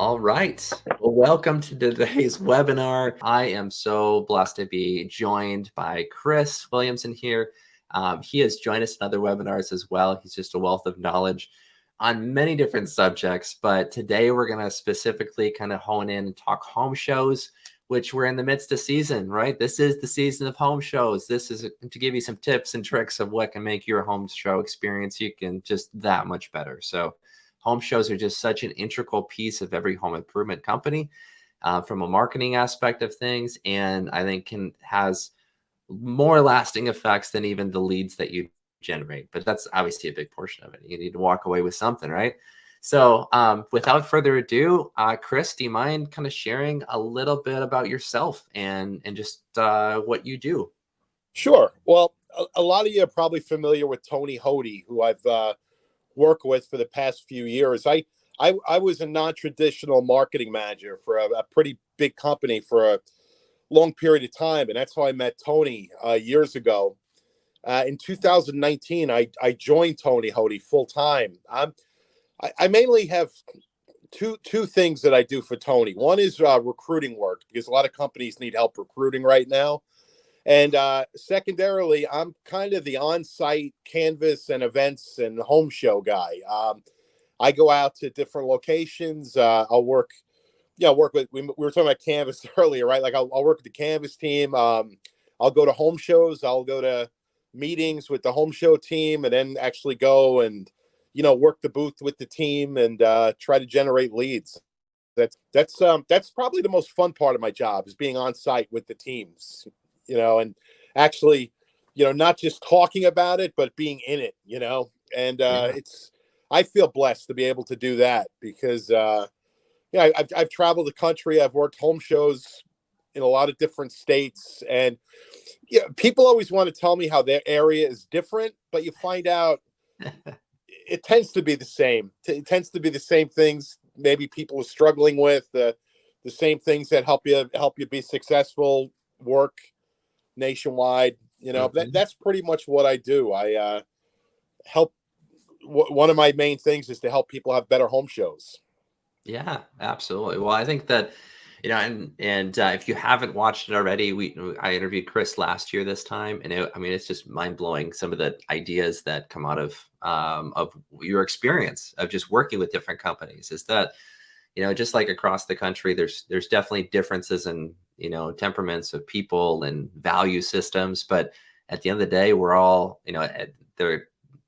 All right. Well, welcome to today's webinar. I am so blessed to be joined by Chris Williamson here. He has joined us in other webinars as well. He's just a wealth of knowledge on many different subjects, but today we're going to specifically kind of hone in and talk home shows, which we're in the midst of season, right? This is the season of home shows. This is to give you some tips and tricks of what can make your home show experience you can just that much better. So home shows are just such an integral piece of every home improvement company from a marketing aspect of things. And I think has more lasting effects than even the leads that you generate. But that's obviously a big portion of it. You need to walk away with something, right? So without further ado, Chris, do you mind kind of sharing a little bit about yourself and just what you do? Sure. Well, a lot of you are probably familiar with Tony Hody, who I've worked with for the past few years. I was a non-traditional marketing manager for a pretty big company for a long period of time, and that's how I met Tony years ago. In 2019, I joined Tony Hody full time. I mainly have two things that I do for Tony. One is recruiting work, because a lot of companies need help recruiting right now. And secondarily, I'm kind of the on-site canvas and events and home show guy. I go out to different locations. I'll work with, we were talking about canvas earlier, right? Like I'll work with the canvas team. I'll go to home shows. I'll go to meetings with the home show team, and then actually go and, work the booth with the team and try to generate leads. That's probably the most fun part of my job, is being on site with the teams, and actually, not just talking about it, but being in it, and I feel blessed to be able to do that, because I've traveled the country. I've worked home shows in a lot of different states, and people always want to tell me how their area is different, but you find out it tends to be the same. It tends to be the same things maybe people are struggling with, the same things that help you be successful, work nationwide. That's pretty much what I do. I help. One of my main things is to help people have better home shows. Yeah, absolutely. Well, I think that, and if you haven't watched it already, I interviewed Chris last year this time, and it's just mind blowing, some of the ideas that come out of your experience of just working with different companies. Is that, just like across the country, there's definitely differences in temperaments of people and value systems, but at the end of the day, we're all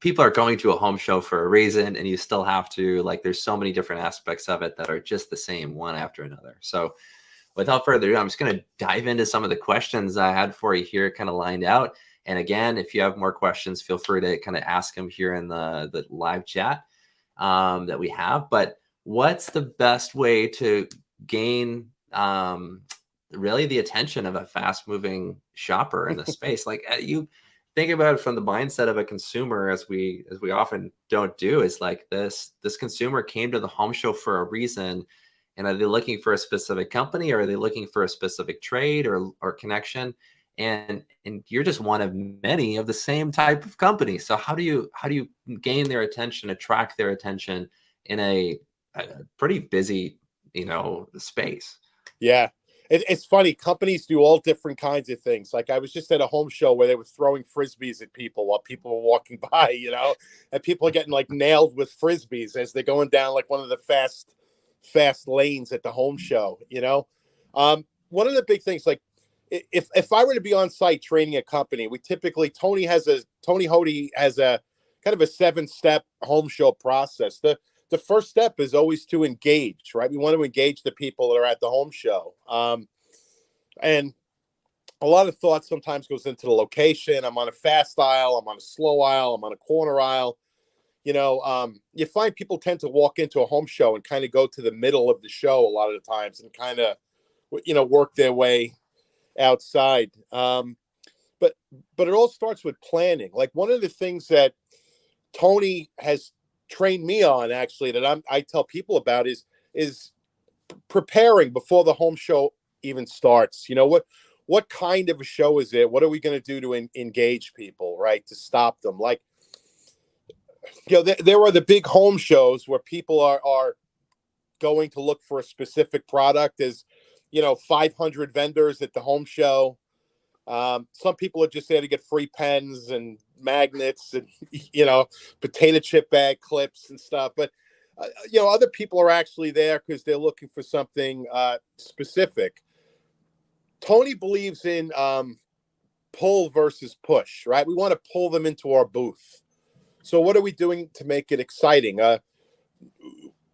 people are going to a home show for a reason, and you still have to, there's so many different aspects of it that are just the same one after another. So without further ado, I'm just going to dive into some of the questions I had for you here, kind of lined out. And again, if you have more questions, feel free to kind of ask them here in the live chat that we have. But what's the best way to gain really the attention of a fast moving shopper in the space? You think about it from the mindset of a consumer, as we often don't do, is like this consumer came to the home show for a reason. And are they looking for a specific company, or are they looking for a specific trade or connection? And you're just one of many of the same type of company. So how do you gain their attention, attract their attention in a pretty busy, space? Yeah. It's funny. Companies do all different kinds of things. Like I was just at a home show where they were throwing Frisbees at people while people were walking by, and people are getting nailed with Frisbees as they're going down one of the fast lanes at the home show. One of the big things, if I were to be on site training a company, Tony Hody has a kind of a 7-step home show process. The first step is always to engage, right? We want to engage the people that are at the home show. And a lot of thought sometimes goes into the location. I'm on a fast aisle. I'm on a slow aisle. I'm on a corner aisle. You find people tend to walk into a home show and kind of go to the middle of the show a lot of the times and kind of, work their way outside. But it all starts with planning. One of the things that Tony has trained me on, actually, that I tell people about is preparing before the home show even starts. What kind of a show is it? What are we going to do to engage people, right? To stop them? There are the big home shows where people are going to look for a specific product. There's, 500 vendors at the home show. Some people are just there to get free pens and magnets and, potato chip bag clips and stuff. But, other people are actually there because they're looking for something specific. Tony believes in pull versus push, right? We want to pull them into our booth. So what are we doing to make it exciting?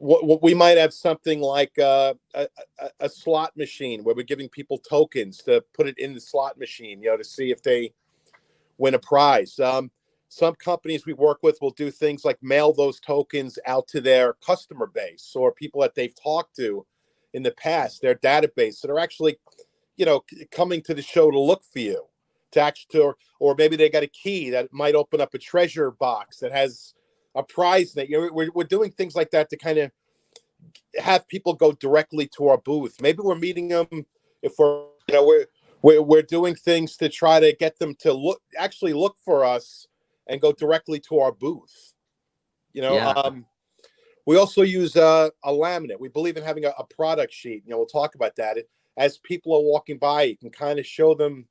What we might have something like a slot machine where we're giving people tokens to put it in the slot machine, to see if they win a prize. Some companies we work with will do things like mail those tokens out to their customer base or people that they've talked to in the past, their database that are actually, coming to the show to look for you, to actually, or maybe they got a key that might open up a treasure box that has a prize that we're doing things like that to kind of have people go directly to our booth. Maybe we're meeting them if we're doing things to try to get them to look for us and go directly to our booth. We also use a laminate. We believe in having a product sheet. We'll talk about that. As people are walking by, you can kind of show them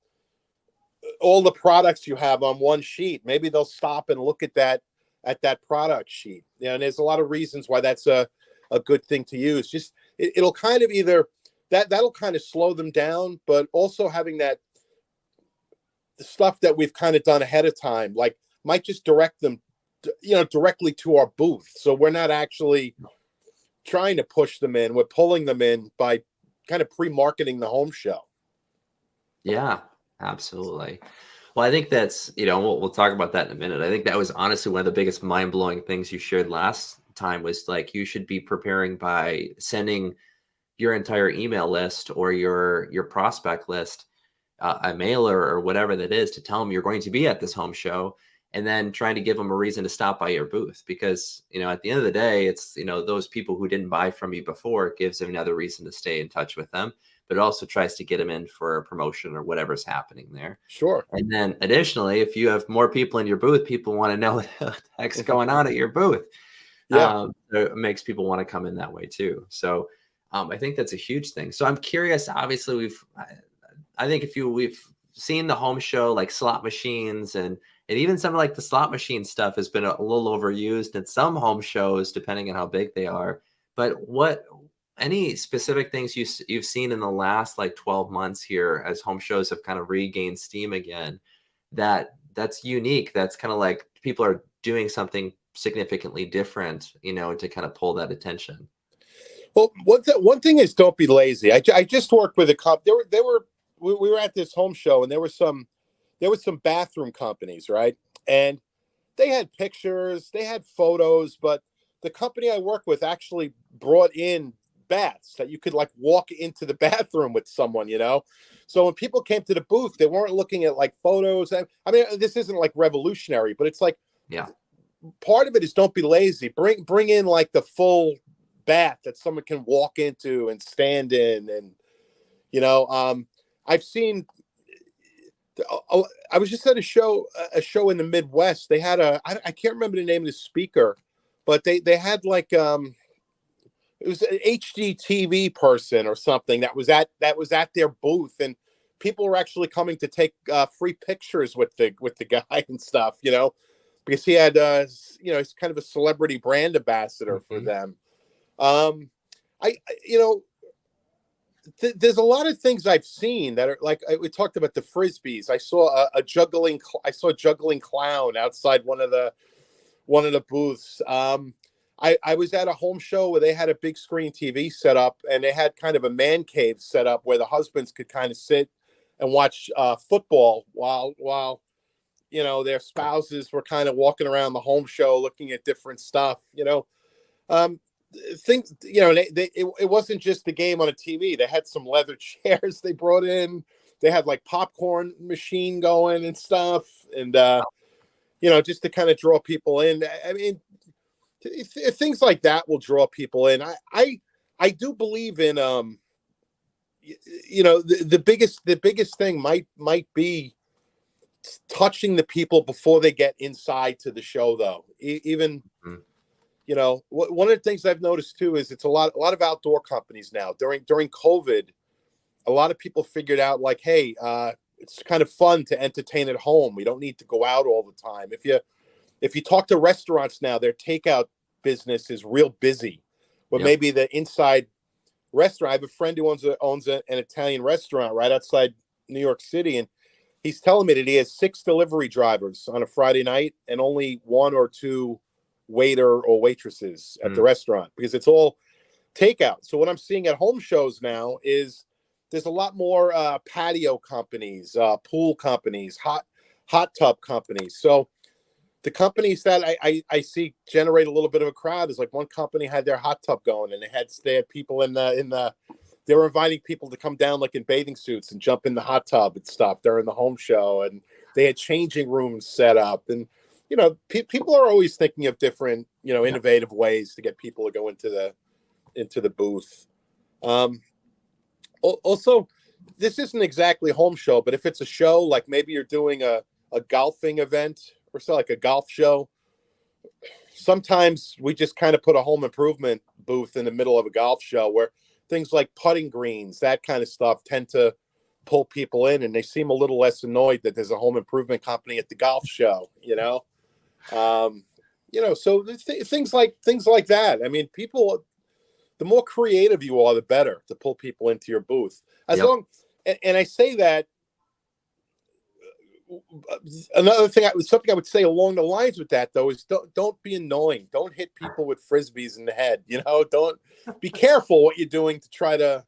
all the products you have on one sheet. Maybe they'll stop and look at that product sheet. And there's a lot of reasons why that's a good thing to use. Just it'll kind of either that'll kind of slow them down, but also having the stuff that we've kind of done ahead of time, like might just direct them, directly to our booth. So we're not actually trying to push them in. We're pulling them in by kind of pre-marketing the home show. Yeah, absolutely. Well, I think that's, we'll talk about that in a minute. I think that was honestly one of the biggest mind-blowing things you shared last time was like, you should be preparing by sending your entire email list or your prospect list, a mailer or whatever that is, to tell them you're going to be at this home show, and then trying to give them a reason to stop by your booth. Because, at the end of the day, it's, those people who didn't buy from you before, it gives them another reason to stay in touch with them. But it also tries to get them in for a promotion or whatever's happening there. Sure. And then additionally, if you have more people in your booth, people want to know what the heck's going on at your booth. Yeah. So it makes people want to come in that way too. So I think that's a huge thing. So I'm curious, obviously I think we've seen the home show, like slot machines and even some like the slot machine stuff has been a little overused at some home shows, depending on how big they are. But any specific things you've seen in the last like 12 months here as home shows have kind of regained steam again, that's unique, that's kind of like people are doing something significantly different, to kind of pull that attention? Well, one thing is, don't be lazy. I just worked with a company. We were at this home show, and there were some bathroom companies, right? And they had pictures, they had photos, but the company I work with actually brought in baths that you could like walk into the bathroom with someone, So when people came to the booth, they weren't looking at like photos. I mean, this isn't like revolutionary, but it's like, yeah, part of it is don't be lazy. Bring in like the full bath that someone can walk into and stand in. And, I've seen, I was just at a show in the Midwest. They had I can't remember the name of the speaker, but they had like, it was an HGTV person or something that was at their booth, and people were actually coming to take free pictures with the guy and stuff, because he had he's kind of a celebrity brand ambassador for them. There's a lot of things I've seen that are like, we talked about the Frisbees. I saw a juggling clown outside one of the booths. I was at a home show where they had a big screen TV set up, and they had kind of a man cave set up where the husbands could kind of sit and watch football while their spouses were kind of walking around the home show looking at different stuff. Things, it wasn't just the game on a TV. They had some leather chairs they brought in. They had like popcorn machine going and stuff, and just to kind of draw people in. I mean, things like that will draw people in. I do believe in the biggest thing might be touching the people before they get inside to the show, though. Even One of the things I've noticed too is it's a lot of outdoor companies now. During COVID, a lot of people figured out like, hey, it's kind of fun to entertain at home. We don't need to go out all the time. If you talk to restaurants now, their takeout business is real busy. Well, Yep. maybe the inside restaurant. I have a friend who owns an Italian restaurant right outside New York City, and he's telling me that he has 6 delivery drivers on a Friday night and only 1 or 2 waiter or waitresses at the restaurant because it's all takeout. So what I'm seeing at home shows now is there's a lot more patio companies, pool companies, hot tub companies. So the companies that I see generate a little bit of a crowd is like one company had their hot tub going and they had people they were inviting people to come down like in bathing suits and jump in the hot tub and stuff during the home show, and they had changing rooms set up. And people are always thinking of different innovative ways to get people to go into the booth. Also, this isn't exactly a home show, but if it's a show, like maybe you're doing a golfing event or so, like a golf show, sometimes we just kind of put a home improvement booth in the middle of a golf show where things like putting greens, that kind of stuff, tend to pull people in, and they seem a little less annoyed that there's a home improvement company at the golf show. So things like that. I mean, people, the more creative you are, the better to pull people into your booth. And I say that. Another thing, something I would say along the lines with that though is don't be annoying. Don't hit people with frisbees in the head. Don't be careful what you're doing to try to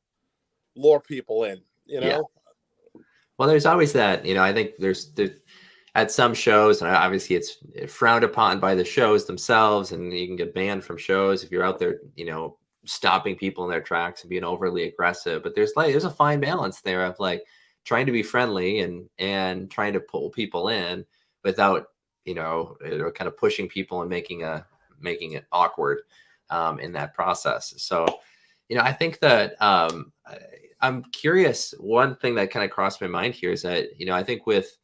lure people in. Yeah. Well, there's always that. I think there's at some shows, and obviously it's frowned upon by the shows themselves, and you can get banned from shows if you're out there, stopping people in their tracks and being overly aggressive. But there's a fine balance there of like trying to be friendly and trying to pull people in without, kind of pushing people and making it awkward in that process. So, I think that I'm curious. One thing that kind of crossed my mind here is that, I think with,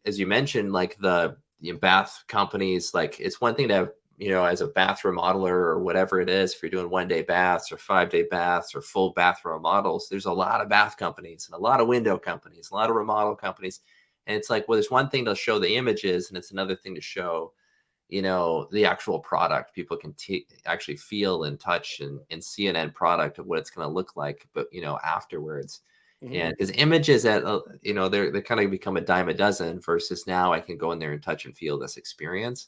as you mentioned, like the bath companies, like it's one thing to have, as a bath remodeler or whatever it is, if you're doing 1-day baths or 5-day baths or full bath remodels, there's a lot of bath companies and a lot of window companies, a lot of remodel companies. And it's like, well, there's one thing to show the images and it's another thing to show, the actual product. People can actually feel and touch and see an end product of what it's going to look like, but, afterwards. Mm-hmm. And because images that, they kind of become a dime a dozen versus now I can go in there and touch and feel this experience.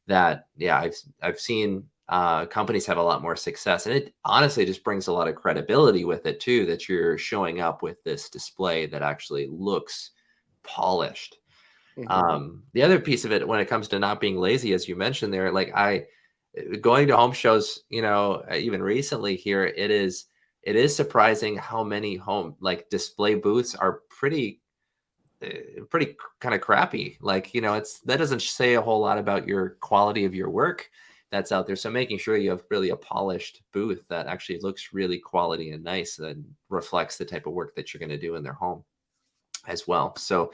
That, yeah, I've seen companies have a lot more success, and it honestly just brings a lot of credibility with it too, that you're showing up with this display that actually looks polished. Mm-hmm. The other piece of it, when it comes to not being lazy, as you mentioned there, like going to home shows, even recently here, it is surprising how many home like display booths are pretty kind of crappy. Like, that doesn't say a whole lot about your quality of your work that's out there. So making sure you have really a polished booth that actually looks really quality and nice and reflects the type of work that you're going to do in their home as well. So,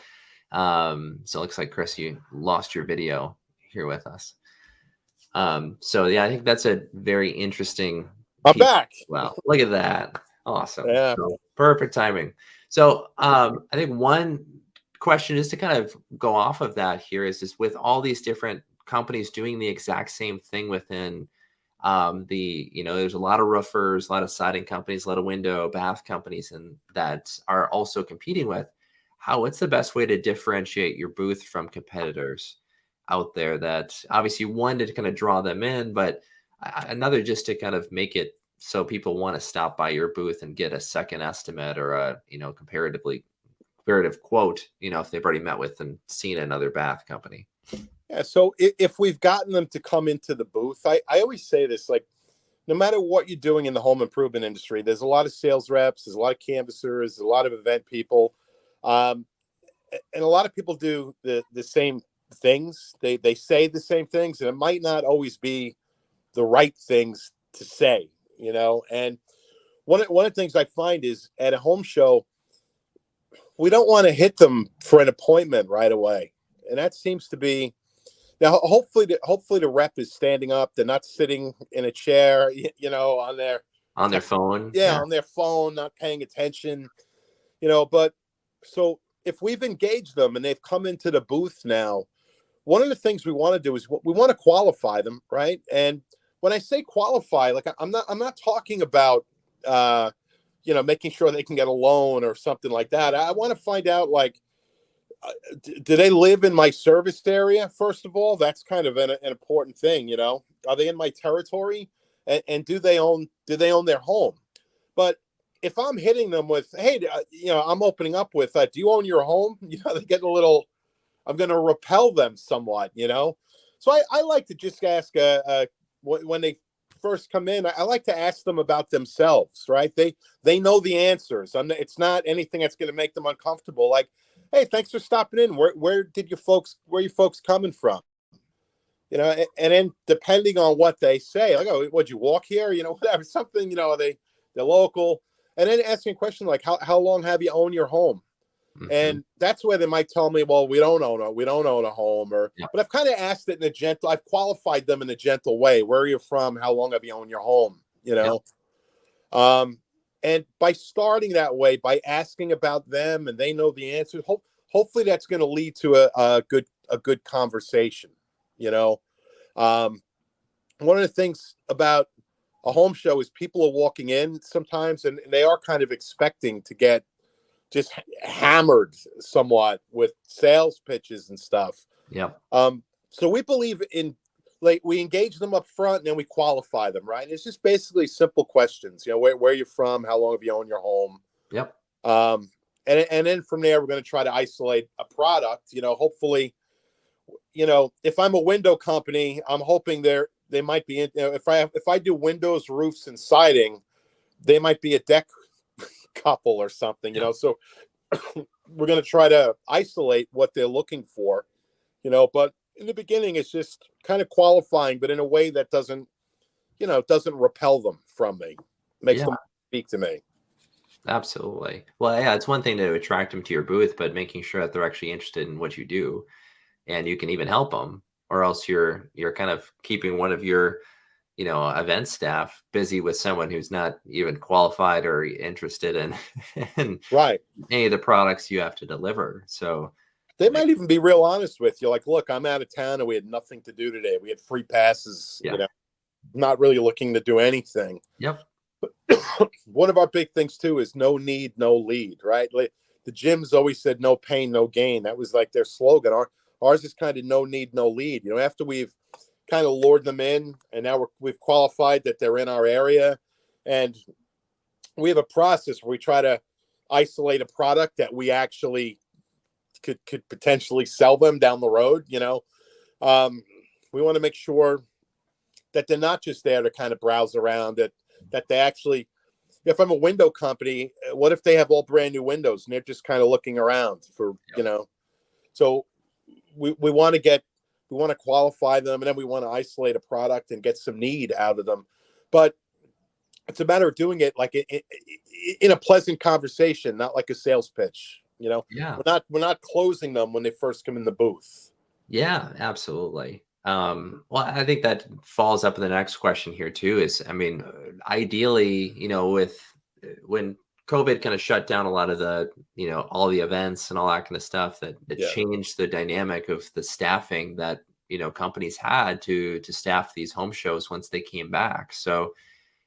it looks like, Chris, you lost your video here with us. So yeah, I think that's a very interesting. I'm back. Wow. Look at that. Awesome. Yeah. So, perfect timing. So, I think one question just to kind of go off of that here is just with all these different companies doing the exact same thing within there's a lot of roofers, a lot of siding companies, a lot of window bath companies, and that are also competing with what's the best way to differentiate your booth from competitors out there, that obviously one to kind of draw them in, but another just to kind of make it so people want to stop by your booth and get a second estimate or a comparative quote, if they've already met with and seen another bath company. Yeah. So if we've gotten them to come into the booth, I always say this, like, no matter what you're doing in the home improvement industry, there's a lot of sales reps, there's a lot of canvassers, there's a lot of event people. And a lot of people do the same things. They say the same things, and it might not always be the right things to say, and one of the things I find is at a home show, we don't want to hit them for an appointment right away. And that seems to be Now, hopefully the rep is standing up. They're not sitting in a chair, on their On their phone. yeah, Yeah. on their phone, not paying attention. But so if we've engaged them and they've come into the booth now, one of the things we want to do is we want to qualify them, right? And when I say qualify, like I'm not talking about making sure they can get a loan or something like that. I want to find out, like, do they live in my service area? First of all, that's kind of an important thing. Are they in my territory, and do they own their home? But if I'm hitting them with, hey, I'm opening up with, do you own your home? They get a little. I'm going to repel them somewhat. So I like to just ask when they first come in. I like to ask them about themselves, right? They know the answers. It's not anything that's going to make them uncomfortable. Like, hey, thanks for stopping in. Where you folks coming from? And then depending on what they say, like, oh, would you walk here? Whatever, something, they're local. And then asking a question like, how long have you owned your home? Mm-hmm. And that's where they might tell me, well, we don't own a home, but I've kind of asked it I've qualified them in a gentle way. Where are you from? How long have you owned your home? And by starting that way, by asking about them and they know the answer, hopefully that's going to lead to a good conversation. One of the things about a home show is people are walking in sometimes and they are kind of expecting to get just hammered somewhat with sales pitches and stuff. Yep. So we believe in, like, we engage them up front and then we qualify them, right? And it's just basically simple questions. Where you're from, how long have you owned your home? Yep. And then from there, we're going to try to isolate a product. Hopefully, if I'm a window company, I'm hoping they might be in. If I do windows, roofs, and siding, they might be a deck couple or something. So we're going to try to isolate what they're looking for. But in the beginning, it's just kind of qualifying, but in a way that doesn't repel them from me, makes them speak to me. Absolutely. Well, yeah, it's one thing to attract them to your booth, but making sure that they're actually interested in what you do, and you can even help them, or else you're kind of keeping one of your event staff busy with someone who's not even qualified or interested in Right. any of the products you have to deliver. So they might even be real honest with you. Like, look, I'm out of town and we had nothing to do today. We had free passes, not really looking to do anything. Yep. One of our big things too is no need, no lead, right? Like, the gyms always said no pain, no gain. That was like their slogan. Ours is kind of no need, no lead. After we've kind of lured them in and now we've qualified that they're in our area, and we have a process where we try to isolate a product that we actually could potentially sell them down the road. We want to make sure that they're not just there to kind of browse around, that they actually, if I'm a window company, what if they have all brand new windows and they're just kind of looking around for, so we want to qualify them, and then we want to isolate a product and get some need out of them. But it's a matter of doing it like in a pleasant conversation, not like a sales pitch. Yeah. We're not closing them when they first come in the booth. Yeah, absolutely. Well, I think that falls up in the next question here too. Is, I mean, ideally, with when COVID kind of shut down a lot of the, all the events and all that kind of stuff, that changed the dynamic of the staffing that companies had to staff these home shows once they came back. So,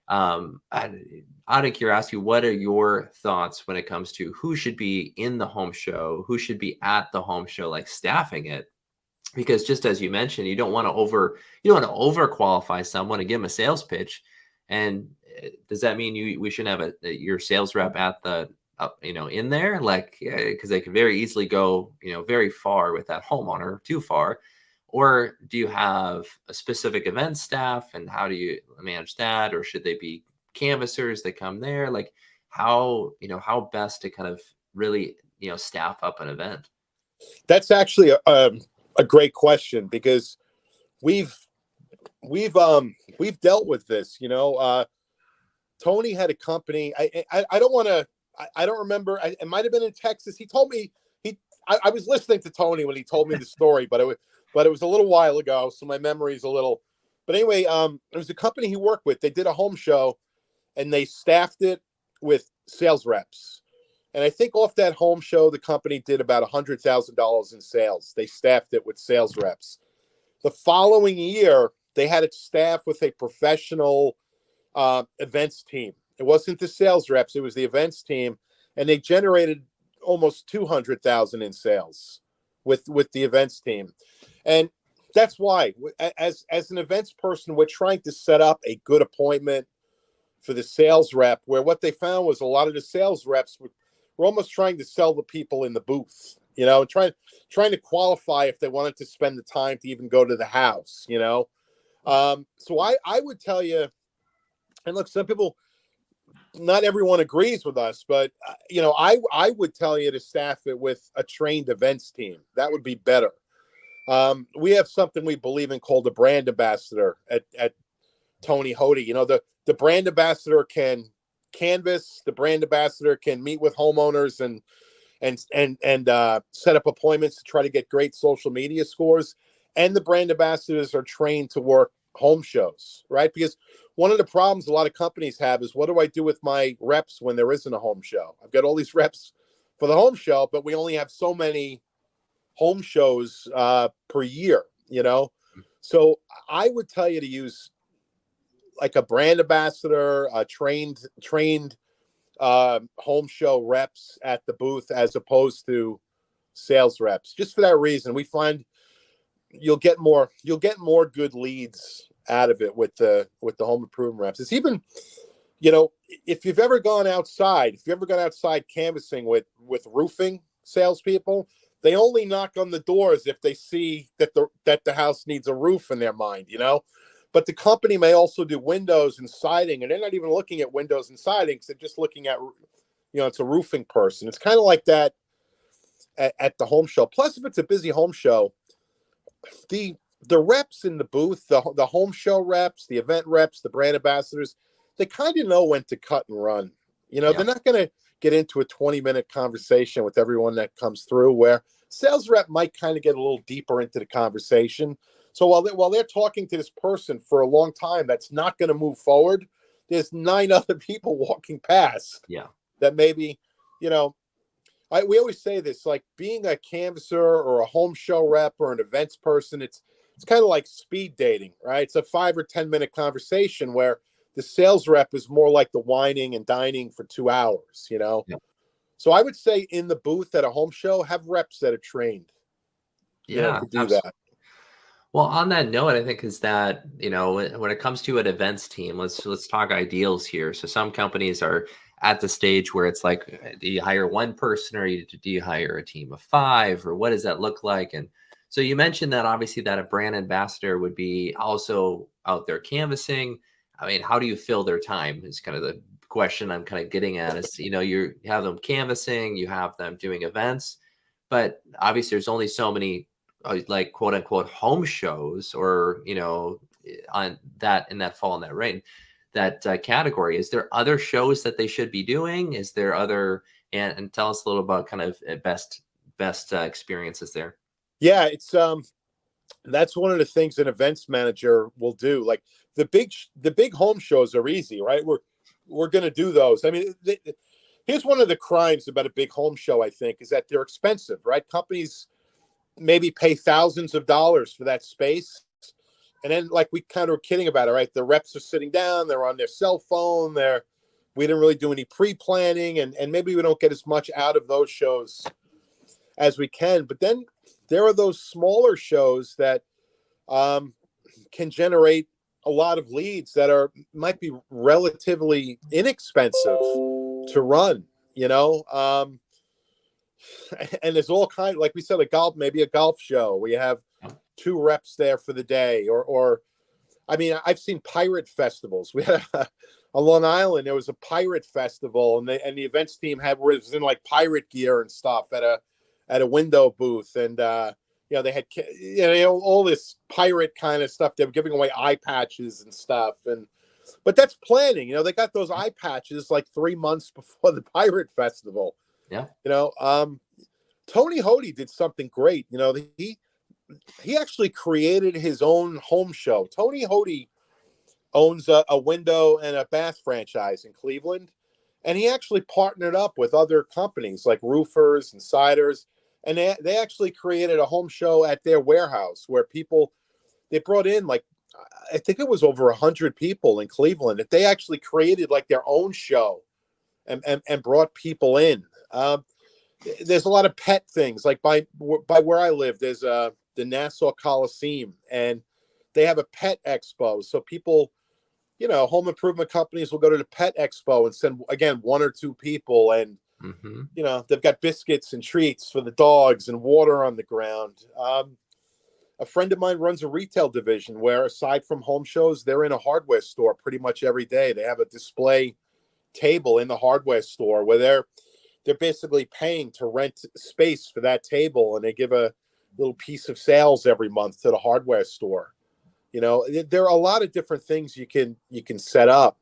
out of curiosity, what are your thoughts when it comes to who should be in the home show, who should be at the home show, like staffing it? Because just as you mentioned, you don't want to over qualify someone and give them a sales pitch. And does that mean we shouldn't have your sales rep at the in there, like, because they could very easily go very far with that homeowner, too far? Or do you have a specific event staff, and how do you manage that? Or should they be canvassers that come there? Like, how best to kind of really staff up an event? That's actually a great question, because we've dealt with this. Tony had a company. I don't want to. I don't remember. It might have been in Texas. He told me I was listening to Tony when he told me the story, but but it was a little while ago, so my memory's a little. But anyway, it was a company he worked with. They did a home show, and they staffed it with sales reps. And I think off that home show, the company did about $100,000 in sales. They staffed it with sales reps. The following year, they had it staffed with a professional events team. It wasn't the sales reps; it was the events team, and they generated almost 200,000 in sales with the events team. And that's why, as an events person, we're trying to set up a good appointment for the sales rep, where what they found was a lot of the sales reps were almost trying to sell the people in the booth, trying to qualify if they wanted to spend the time to even go to the house, So I would tell you, and look, some people, not everyone agrees with us, but I would tell you to staff it with a trained events team. That would be better. We have something we believe in called the brand ambassador at Tony Hody. The brand ambassador can canvas. The brand ambassador can meet with homeowners and set up appointments to try to get great social media scores. And the brand ambassadors are trained to work home shows, right? Because one of the problems a lot of companies have is, what do I do with my reps when there isn't a home show? I've got all these reps for the home show, but we only have so many home shows per year, So I would tell you to use like a brand ambassador, trained home show reps at the booth, as opposed to sales reps. Just for that reason, we find you'll get more good leads out of it with the home improvement reps. It's even, if you've ever gone outside canvassing with roofing salespeople, they only knock on the doors if they see that the house needs a roof in their mind, But the company may also do windows and siding, and they're not even looking at windows and siding, because they're just looking at, it's a roofing person. It's kind of like that at the home show. Plus, if it's a busy home show, the reps in the booth, the home show reps, the event reps, the brand ambassadors, they kind of know when to cut and run. They're not going to get into a 20-minute conversation with everyone that comes through, where sales rep might kind of get a little deeper into the conversation. So while they're talking to this person for a long time that's not going to move forward, there's 9 other people walking past. Yeah. That maybe, we always say this, like being a canvasser or a home show rep or an events person, it's kind of like speed dating, right? It's a 5 or 10 minute conversation where the sales rep is more like the whining and dining for 2 hours, Yeah. So I would say in the booth at a home show, have reps that are trained, to do that. Well, on that note, I think is that, when it comes to an events team, let's talk ideals here. So some companies are at the stage where it's like, do you hire one person, or do you hire a team of 5, or what does that look like? And so you mentioned that obviously that a brand ambassador would be also out there canvassing. I mean, how do you fill their time is kind of the question I'm kind of getting at. Is, you have them canvassing, you have them doing events, but obviously there's only so many like quote unquote home shows, or on that, in that fall in that rain, that category. Is there other shows that they should be doing? Is there other, and tell us a little about kind of best experiences there. Yeah, it's that's one of the things an events manager will do. Like the big home shows are easy, right? We're going to do those. I mean, here's one of the crimes about a big home show, I think, is that they're expensive, right? Companies maybe pay thousands of dollars for that space. And then, like we kind of were kidding about it, right? The reps are sitting down, they're on their cell phone, we didn't really do any pre-planning, and maybe we don't get as much out of those shows as we can. But then there are those smaller shows that can generate a lot of leads that might be relatively inexpensive to run, and there's all kinds, like we said, maybe a golf show where you have 2 reps there for the day, or I mean, I've seen pirate festivals. We had on Long Island, there was a pirate festival, and the events team was in like pirate gear and stuff at a window booth, and they had all this pirate kind of stuff. They were giving away eye patches and stuff, but that's planning. They got those eye patches like 3 months before the pirate festival. Yeah. Tony Hody did something great. he actually created his own home show. Tony Hody owns a window and a bath franchise in Cleveland, and he actually partnered up with other companies like roofers and siders, and they actually created a home show at their warehouse where people, they brought in like, I think it was over 100 people in Cleveland, that they actually created like their own show and brought people in. There's a lot of pet things like by where I live. There's the Nassau Coliseum, and they have a pet expo. So people, home improvement companies will go to the pet expo and send again 1 or 2 people, and they've got biscuits and treats for the dogs and water on the ground. A friend of mine runs a retail division where, aside from home shows, they're in a hardware store pretty much every day. They have a display table in the hardware store where they're basically paying to rent space for that table, and they give a little piece of sales every month to the hardware store. There are a lot of different things you can set up.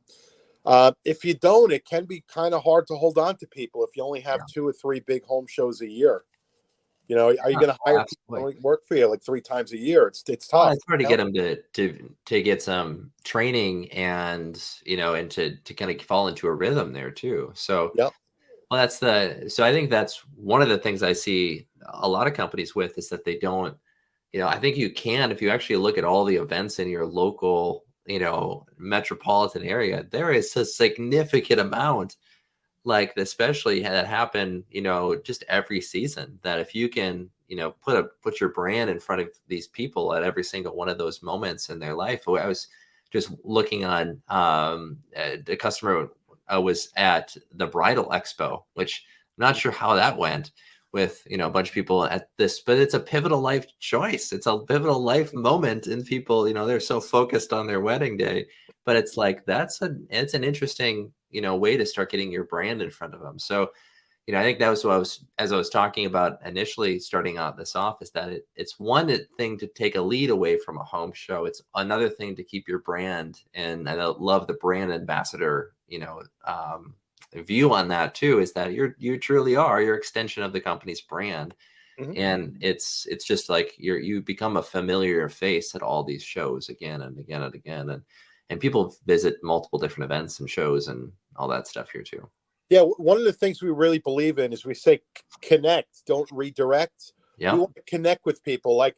If you don't, it can be kind of hard to hold on to people if you only have 2 or 3 big home shows a year. Are you going to hire people to work for you like 3 times a year? It's tough. Well, it's hard to get them to get some training and and to kind of fall into a rhythm there too. So Yep. well, so I think that's one of the things I see a lot of companies with is that they don't, I think you can, if you actually look at all the events in your local, metropolitan area, there is a significant amount, like especially that happen, just every season, that if you can, put your brand in front of these people at every single one of those moments in their life. I was just looking on the customer was at the bridal expo, which I'm not sure how that went with, a bunch of people at this, but it's a pivotal life choice. It's a pivotal life moment, and people, they're so focused on their wedding day, but it's like, it's an interesting, way to start getting your brand in front of them. So, I think that was what as I was talking about initially starting out this off, is that it's one thing to take a lead away from a home show. It's another thing to keep your brand. And I love the brand ambassador, view on that too, is that you truly are your extension of the company's brand. And it's just like you become a familiar face at all these shows again and again and again. And people visit multiple different events and shows and all that stuff here too. Yeah, one of the things we really believe in is we say connect, don't redirect. Yeah. We want to connect with people. Like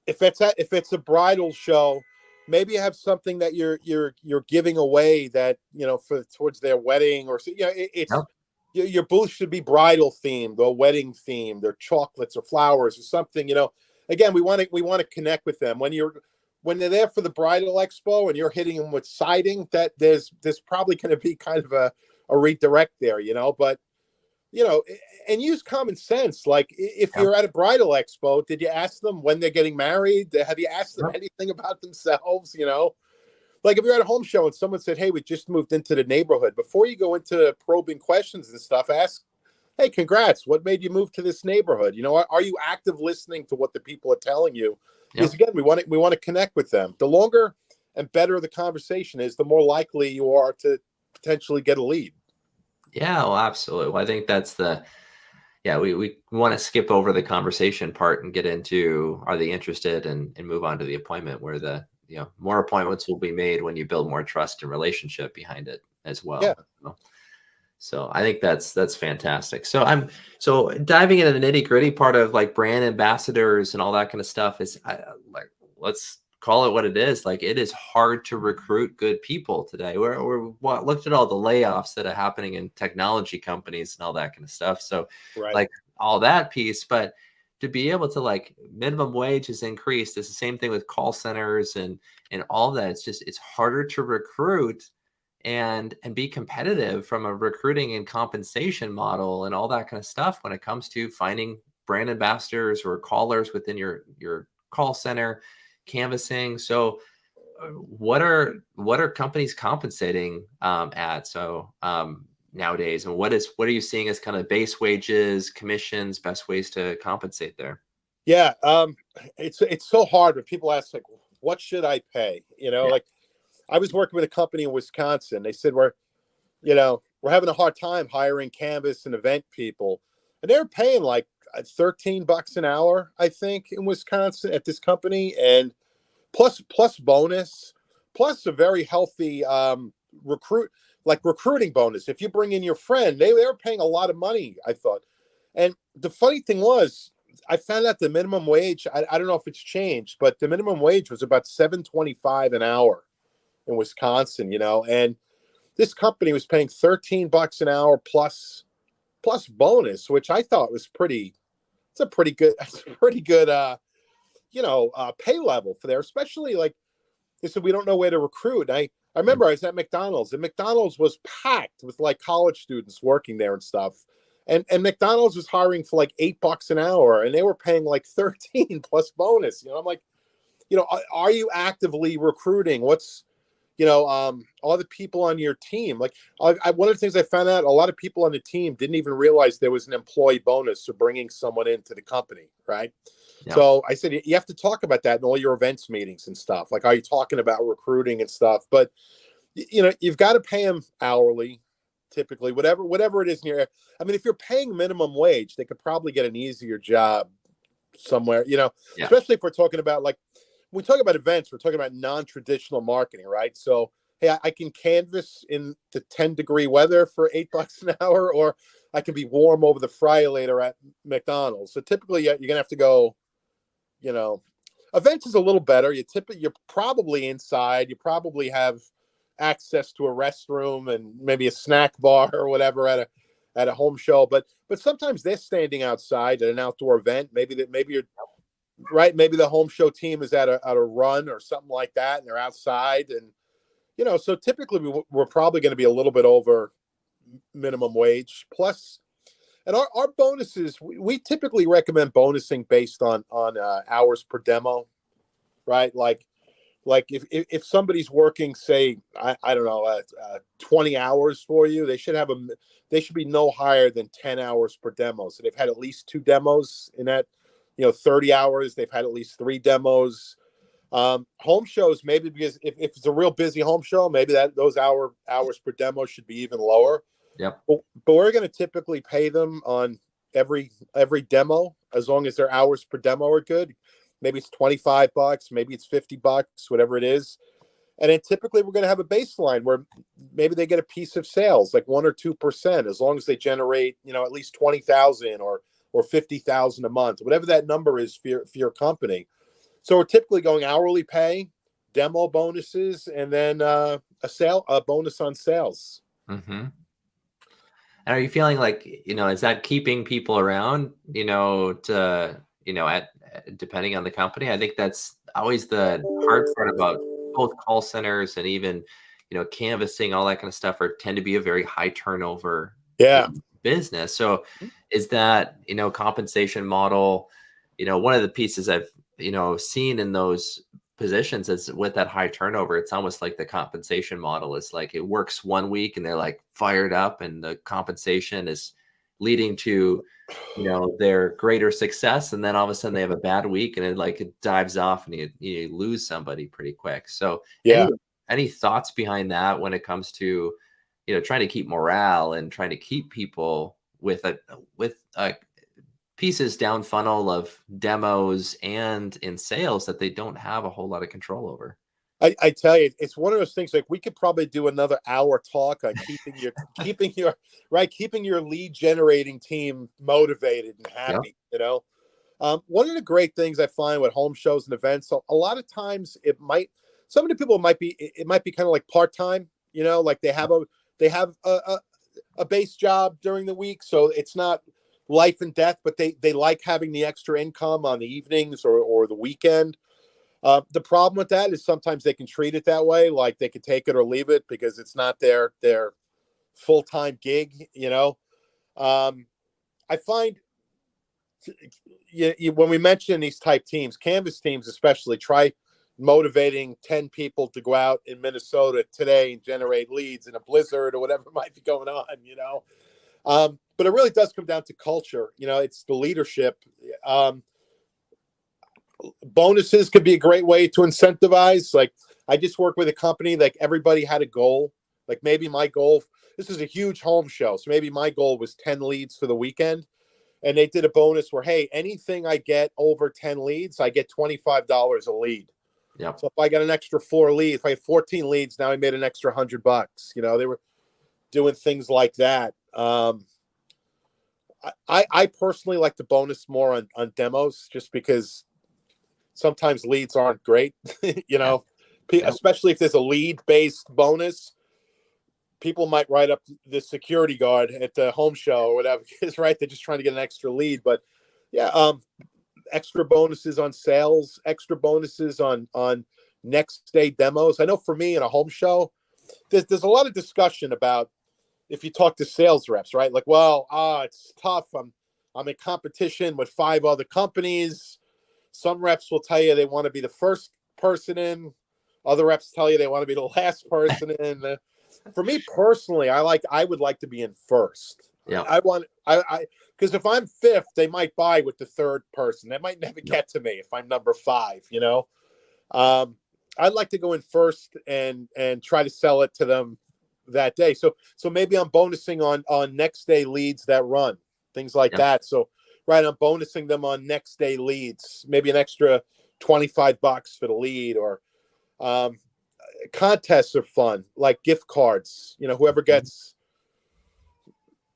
if it's a bridal show, maybe you have something that you're giving away that, for towards their wedding, or your booth should be bridal themed or wedding themed, or chocolates or flowers or something. Again, we want to connect with them when they're there for the bridal expo and you're hitting them with siding. That there's probably going to be kind of a redirect there, but and use common sense. Like if you're at a bridal expo, did you ask them when they're getting married? Have you asked them anything about themselves? Like if you're at a home show and someone said, "Hey, we just moved into the neighborhood," before you go into probing questions and stuff, ask, "Hey, congrats. What made you move to this neighborhood?" Are you active listening to what the people are telling you? Because again, we want to connect with them. The longer and better the conversation is, the more likely you are to potentially get a lead. Yeah, well, absolutely. Well, I think that's we want to skip over the conversation part and get into, are they interested, and move on to the appointment, where the, more appointments will be made when you build more trust and relationship behind it as well. Yeah. So I think that's fantastic. So diving into the nitty gritty part of like brand ambassadors and all that kind of stuff is let's call it what it is. Like, it is hard to recruit good people today. We're looked at all the layoffs that are happening in technology companies and all that kind of stuff. So like all that piece, but to be able to, like, minimum wage is increased. It's the same thing with call centers and all that. It's harder to recruit and be competitive from a recruiting and compensation model and all that kind of stuff when it comes to finding brand ambassadors or callers within your call center, canvassing. So what are companies compensating at nowadays, and what are you seeing as kind of base wages, commissions, best ways to compensate there? Yeah, it's so hard when people ask, like, what should I pay? Like, I was working with a company in Wisconsin. They said we're having a hard time hiring canvas and event people, and they were paying like $13 an hour, I think, in Wisconsin at this company, and plus bonus, plus a very healthy recruiting bonus. If you bring in your friend, they were paying a lot of money, I thought. And the funny thing was, I found out the minimum wage, I don't know if it's changed, but the minimum wage was about $7.25 an hour in Wisconsin, and this company was paying $13 an hour plus bonus, which I thought was it's a pretty good pay level for there, especially like they said, we don't know where to recruit. And I remember I was at McDonald's, and McDonald's was packed with like college students working there and stuff. And McDonald's was hiring for like $8 an hour, and they were paying like 13 plus bonus. I'm like, are you actively recruiting? What's, all the people on your team? Like, one of the things I found out, a lot of people on the team didn't even realize there was an employee bonus for bringing someone into the company, right? Yeah. So I said, you have to talk about that in all your events meetings and stuff. Like, are you talking about recruiting and stuff? But, you've got to pay them hourly, typically, whatever it is in your, I mean, if you're paying minimum wage, they could probably get an easier job somewhere, especially if we're talking about, like, when we talk about events, we're talking about non-traditional marketing, right? So, hey, I can canvas in the 10-degree weather for $8 an hour, or I can be warm over the fryer later at McDonald's. So typically you're going to have to go, events is a little better. You're probably inside. You probably have access to a restroom and maybe a snack bar or whatever at a home show. But sometimes they're standing outside at an outdoor event. Maybe you're right. Maybe the home show team is at a run or something like that, and they're outside. And so typically we're probably going to be a little bit over minimum wage plus. And our bonuses, we typically recommend bonusing based on hours per demo, right? Like if somebody's working, say, I don't know, 20 hours for you, they should be no higher than 10 hours per demo. So they've had at least 2 demos in that, 30 hours. They've had at least 3 demos. Home shows, maybe, because if it's a real busy home show, maybe those hours per demo should be even lower. Yep. But we're going to typically pay them on every demo, as long as their hours per demo are good. Maybe it's $25, maybe it's $50, whatever it is. And then typically we're going to have a baseline where maybe they get a piece of sales, like 1 or 2%, as long as they generate, at least 20,000 or 50,000 a month, whatever that number is for your company. So we're typically going hourly pay, demo bonuses, and then a bonus on sales. Mm-hmm. And are you feeling like, is that keeping people around, depending on the company? I think that's always the hard part about both call centers and even, canvassing, all that kind of stuff tend to be a very high turnover business. So is that, compensation model, one of the pieces I've, seen in those positions is with that high turnover, it's almost like the compensation model is like it works one week and they're like fired up, and the compensation is leading to their greater success, and then all of a sudden they have a bad week and it dives off and you lose somebody pretty quick. So any thoughts behind that when it comes to trying to keep morale and trying to keep people with pieces down funnel of demos and in sales that they don't have a whole lot of control over? I tell you, it's one of those things, like, we could probably do another hour talk on keeping your lead generating team motivated and happy. One of the great things I find with home shows and events, a lot of times some of the people might be kind of like part-time, like they have a base job during the week. So it's not life and death, but they like having the extra income on the evenings or the weekend. The problem with that is sometimes they can treat it that way, like they could take it or leave it because it's not their full-time gig. I find when we mention these type teams, canvas teams especially, try motivating 10 people to go out in Minnesota today and generate leads in a blizzard or whatever might be going on. But it really does come down to culture. It's the leadership. Bonuses could be a great way to incentivize. Like, I just worked with a company, like, everybody had a goal. Like, maybe my goal, this is a huge home show, so maybe my goal was 10 leads for the weekend. and they did a bonus where, hey, anything I get over 10 leads, I get $25 a lead. Yep. So if I got an extra 4 leads, if I had 14 leads, now I made an extra $100. You know, they were doing things like that. I personally like to bonus more on demos, just because sometimes leads aren't great. You know, Yep. especially if there's a lead based bonus, people might write up the security guard at the home show or whatever it is, right? They're just trying to get an extra lead. But yeah, extra bonuses on sales, extra bonuses on next day demos. I know for me in a home show, there's a lot of discussion about, if you talk to sales reps, right? Like, well, it's tough. I'm in competition with 5 other companies. Some reps will tell you they want to be the first person in. Other reps tell you they want to be the last person in. For me personally, I would like to be in first. Yeah. I because if I'm 5th, they might buy with the 3rd person. They might never get to me if I'm number 5. You know, I'd like to go in first and try to sell it to them that day. So maybe I'm bonusing on next day leads that run, things like that. So right, I'm bonusing them on next day leads, maybe an extra $25 for the lead, or contests are fun, like gift cards. You know, whoever gets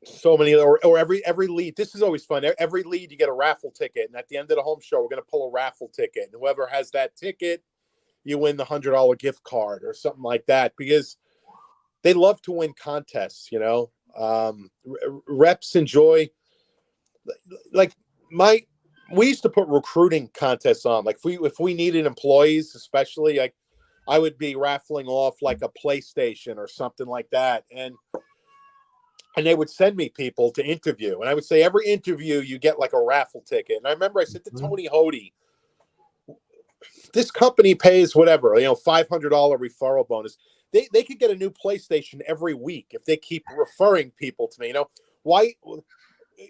so many, or every lead. This is always fun. Every lead you get a raffle ticket, and at the end of the home show, we're going to pull a raffle ticket, and whoever has that ticket, you win the $100 gift card or something like that, because they love to win contests. You know, reps enjoy, like we used to put recruiting contests on. Like if we needed employees, especially, like I would be raffling off like a PlayStation or something like that, and they would send me people to interview, and I would say every interview you get like a raffle ticket. And I remember I said to Tony Hody, this company pays whatever, you know, $500 referral bonus. They could get a new PlayStation every week if they keep referring people to me. You know, why?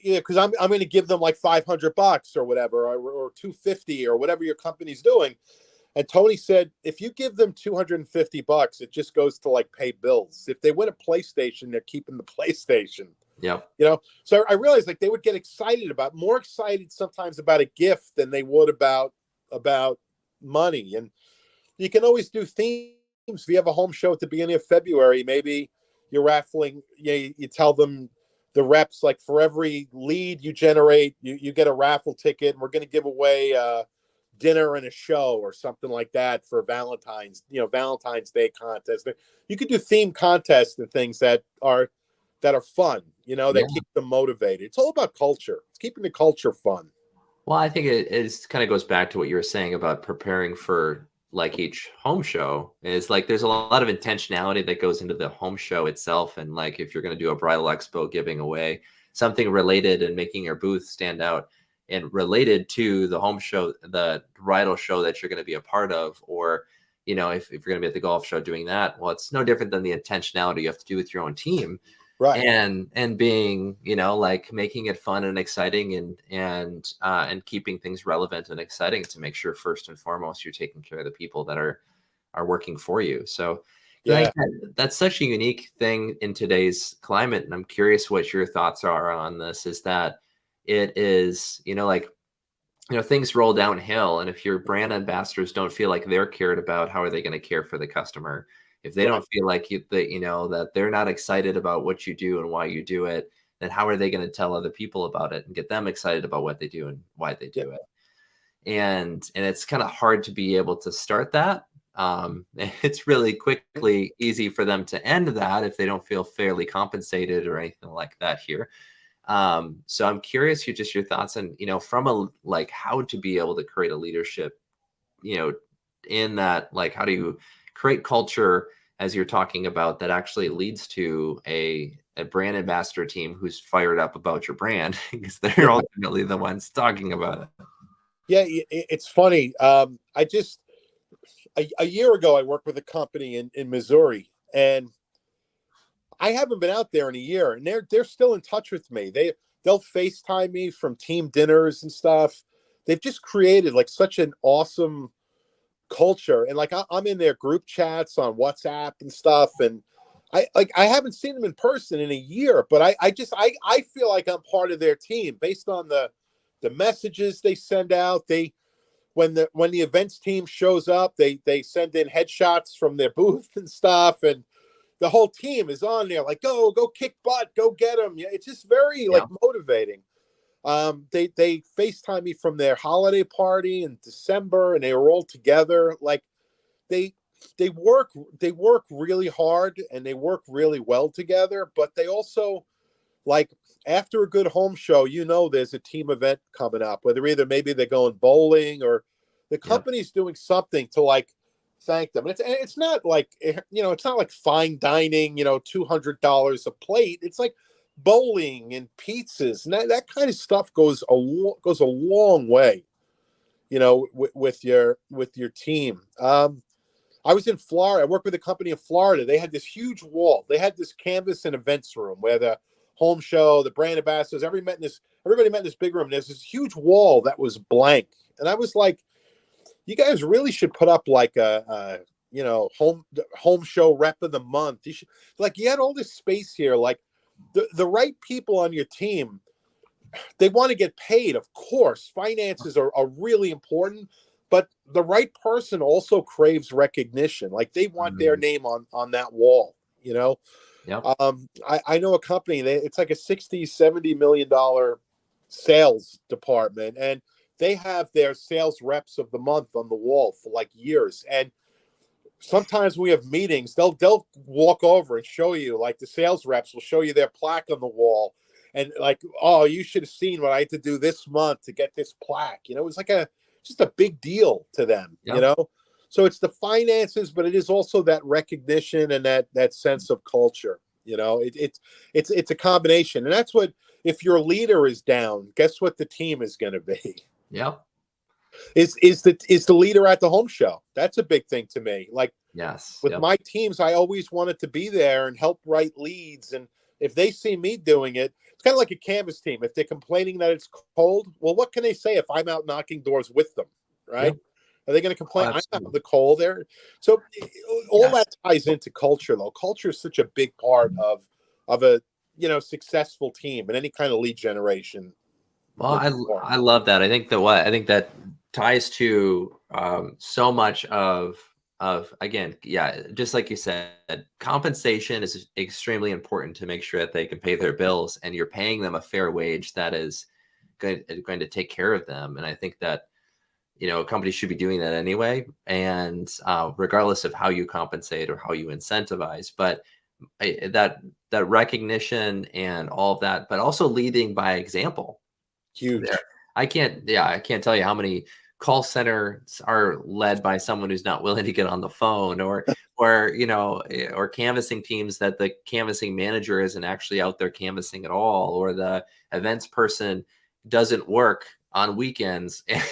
Yeah, because I'm going to give them like $500 or whatever, or $250 or whatever your company's doing. And Tony said, if you give them $250, it just goes to like pay bills. If they win a PlayStation, they're keeping the PlayStation. Yep. You know, so I realized like they would get more excited sometimes about a gift than they would about money. And you can always do themes. If you have a home show at the beginning of February, maybe you're raffling, you tell them, the reps, like for every lead you generate, you get a raffle ticket, and we're going to give away dinner and a show or something like that for Valentine's Day contest. You could do themed contests and things that are fun, you know, that keep them motivated. It's all about culture. It's keeping the culture fun. Well, I think it kind of goes back to what you were saying about preparing for like each home show. Is like there's a lot of intentionality that goes into the home show itself. And like if you're going to do a bridal expo, giving away something related and making your booth stand out and related to the home show, the bridal show that you're going to be a part of, or, you know, if you're going to be at the golf show doing that, well, it's no different than the intentionality you have to do with your own team. Right. And being, you know, like making it fun and exciting and keeping things relevant and exciting to make sure first and foremost you're taking care of the people that are working for you. So I think that's such a unique thing in today's climate. And I'm curious what your thoughts are on this, is that it is, you know, like, you know, things roll downhill. And if your brand ambassadors don't feel like they're cared about, how are they going to care for the customer? If they don't feel like that they're not excited about what you do and why you do it, then how are they going to tell other people about it and get them excited about what they do and why they do it? And it's kind of hard to be able to start that. It's really quickly easy for them to end that if they don't feel fairly compensated or anything like that here. So I'm curious your thoughts on, you know, from like how to be able to create a leadership, you know, in that, like, how do you create culture, as you're talking about, that actually leads to a brand ambassador team who's fired up about your brand, because they're ultimately the ones talking about it. Yeah, it's funny. I just a year ago I worked with a company in Missouri, and I haven't been out there in a year, and they're still in touch with me. They'll FaceTime me from team dinners and stuff. They've just created like such an awesome culture, and like I'm in their group chats on WhatsApp and stuff, and I haven't seen them in person in a year, but I feel like I'm part of their team based on the messages they send out. They when the events team shows up, they send in headshots from their booth and stuff, and the whole team is on there like go kick butt, go get them. Yeah, it's just very like Yeah. motivating. They FaceTime me from their holiday party in December, and they were all together. Like they they work really hard and they work really well together, but they also like after a good home show, there's a team event coming up, whether either maybe they're going bowling or the Yep. company's doing something to like thank them. And it's not like it's not like fine dining, $200 a plate. It's like bowling and pizzas and that kind of stuff goes a long way, with your team. I was in Florida. I worked with a company in Florida. They had this huge wall. They had this canvas and events room where the home show, the brand ambassadors, everybody met in this big room. There's this huge wall that was blank. And I was like, you guys really should put up like a home show rep of the month. You should, like, you had all this space here. Like the right people on your team, they want to get paid. Of course, finances are really important, but the right person also craves recognition. Like they want their name on that wall, Yep. I know a company, it's like a 60, $70 million sales department, and they have their sales reps of the month on the wall for like years. And sometimes we have meetings, they'll walk over and show you, like the sales reps will show you their plaque on the wall. And like, oh, you should have seen what I had to do this month to get this plaque. It was like just a big deal to them, Yep. So it's the finances, but it is also that recognition and that sense of culture. It's a combination, and that's what, if your leader is down, guess what the team is going to be? Yep. Is the leader at the home show? That's a big thing to me. Like Yes. with Yep. my teams, I always wanted to be there and help write leads, and if they see me doing it, it's kind of like a canvas team. If they're complaining that it's cold, well, what can they say if I'm out knocking doors with them, right? Yep. Are they going to Oh, complain? I'm out in absolutely. the cold there. So all Yes. that ties into culture, though. Culture is such a big part of a successful team and any kind of lead generation Well, moving I forward. I love that. I think that ties to so much of again, yeah, just like you said, compensation is extremely important to make sure that they can pay their bills, and you're paying them a fair wage that is going to take care of them. And I think that a company should be doing that anyway, and regardless of how you compensate or how you incentivize, but that recognition and all of that, but also leading by example there. Huge. I can't tell you how many call centers are led by someone who's not willing to get on the phone, or canvassing teams that the canvassing manager isn't actually out there canvassing at all, or the events person doesn't work on weekends. Yeah,